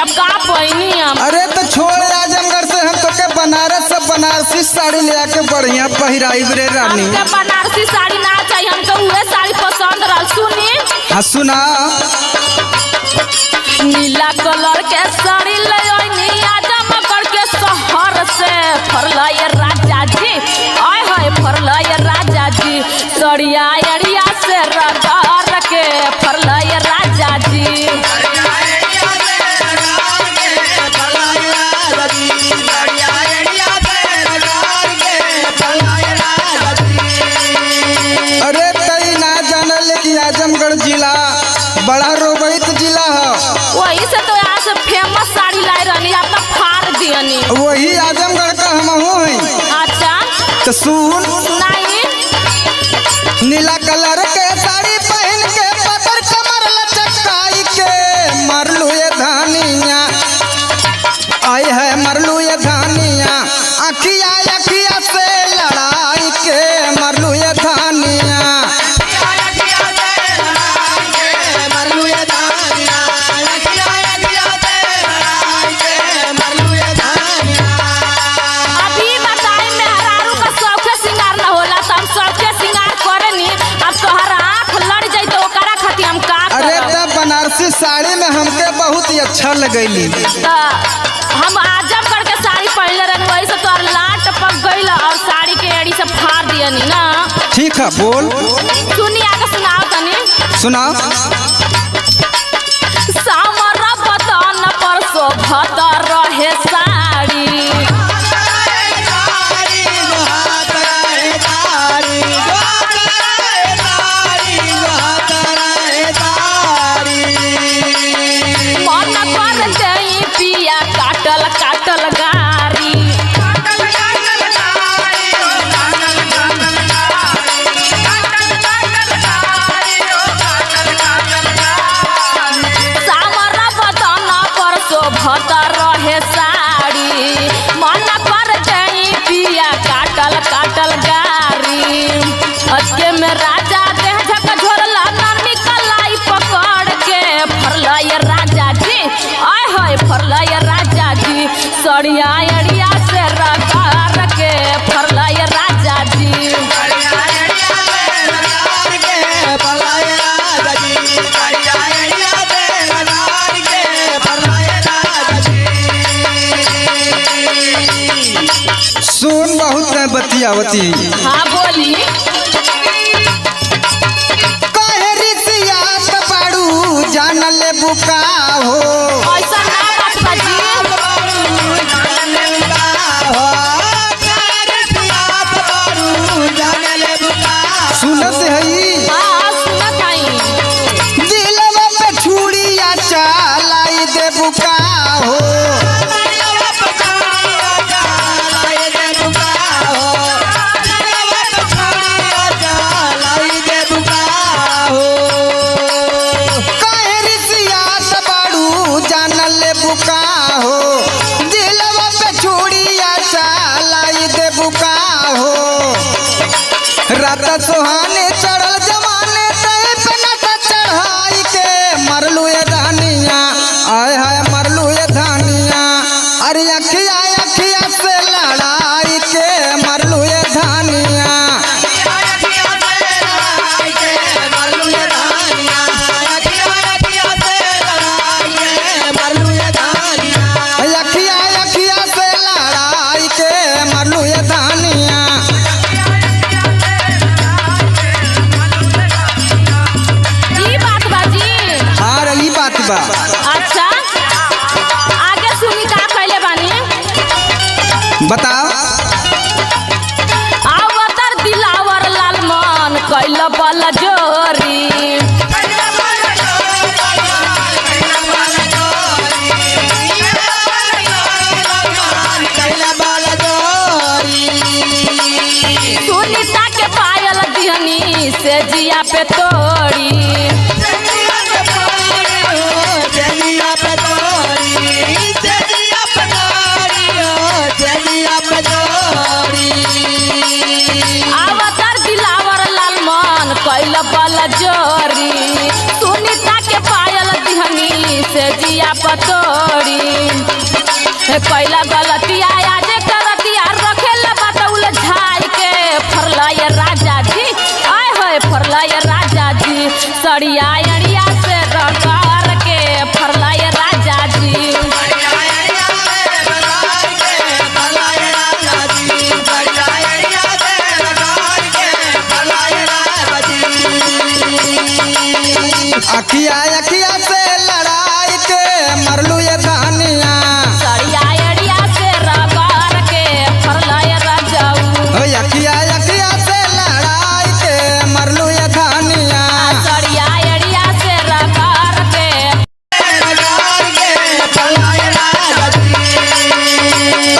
अब का पहिनी हम। अरे तो छोड़ आजमगढ़ से हम तो के बनारस से बनारसी साड़ी ले आके बढ़िया पहिराई रे रानी। हमके बनारसी साड़ी ना चाहिए, हमके उहे साड़ी पसंद रहा। सुनी हाँ सुना। नीला कलर के साड़ी ले आईनी आजमगढ़ के शहर से। फरला ये राजा जी, आय हाय फरला ये राजा जी, सड़िया एड़िया से रगड़ के फरला ये राजा जी। अरे तई ना जानल कि आजमगढ़ जिला बड़ा रोबहित जिला है। वही से तो यहाँ से फेमस साड़ी लाई रहनी, अपना फाड़ दियनी। वही आजमगढ़ का हम हैं। अच्छा तो सुन। नहीं नीला कलर के साड़ी पहन के पतर कमर लचकाई के मरलू ये धानिया, आई है मरलू ये धानिया, अखिया अखिया से लड़ाई के मरलू ये धानिया। अभी बताई मेहरारू का शौके सिंगार न होला तो हम शौके सिंगार करनी। अब तोहर आँख लड़ जाई तो ओकरा खातिर हम का अरे करब? तब बनारसी साड़ी में हमके बहुत ही अच्छा लगैली। तो हम आजमगढ़ के साड़ी पहनले रहनी, वही से तोहर लाट टपक गईल और साड़ी के एड़ी से फाड़ दियनी ना। ठीक है बोल। सुनी आगे सुनाओ तनी। सुनाओ। सामर बदन पर शोभत रहे साड़ी, मन कर दई पिया काटल काटल गारी। सामर बदन पर शोभत रहे साड़ी, मन कर दई पिया काटल काटल गारी। अजके में राजा देह झक झोरला नरमी कलाई पकड़ के फरला ये राजा जी, आय हाय फरला ये राजा जी, सड़िया एड़िया से रगड़ के फरला ये राजा जी। सुन बहुत है बतियावती। हाँ बोली। काहे रिसियात बाड़ू जानल बुका हो। ऐसा ना बात बाजी। सुनत हई हाँ सुनत हई। दिलवा पे छुड़िया चलाई दे बुका हो। काहे रिसियात बाड़ू जानल बुका हो, दिलवा पे छुड़िया चलाई दे बुका हो। रात सुहाने चढ़ल जमाने तय पे नट चढ़ाई के मरलू ये धानिया, आय हाय मरलू ये धानिया। अरे अखिया अखिया से लड़ाई के मरलू ये धानिया। अखिया अखिया से लड़ाई के मरलू ये धानिया। ई बात बाजी। हाँ रही बात बा। अच्छा आगे सुनी का कहले बानी। बताओ। आवतर दिलावर लाल मन कैल बल जोरी, सुनीता के पायल दिहनी से जिया पे तोड़ी। आवतर दिलावर लाल मन कैल बल जोरी, सुनीता के पायल दिहनी से जिया हथौड़ी। कैला गलतिया आज करतिया रखेल बतौल झाई के फरला ये राजा जी आय होय फरला ये राजा जी सड़िया अड़िया से रगड़ के फरला ये राजा जी। अखिया अखिया से लड़ाई के मरलू ये धानिया सड़िया अड़िया से रगड़ के फरला ये राजाऊ। अखिया अखिया से लड़ाई के मरलू ये धानिया सड़िया अड़िया से रगड़ के।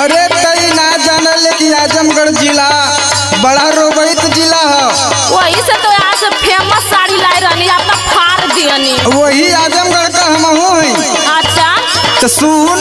अरे कई ना जानल कि आजमगढ़ जिला बड़ा रोबैत जिला है। वही से तो यहाँ से फेमस साड़ी लाई रहनी अपना फाड़ दियनी। वही आजमगढ़ का हम हूँ। अच्छा तो सुन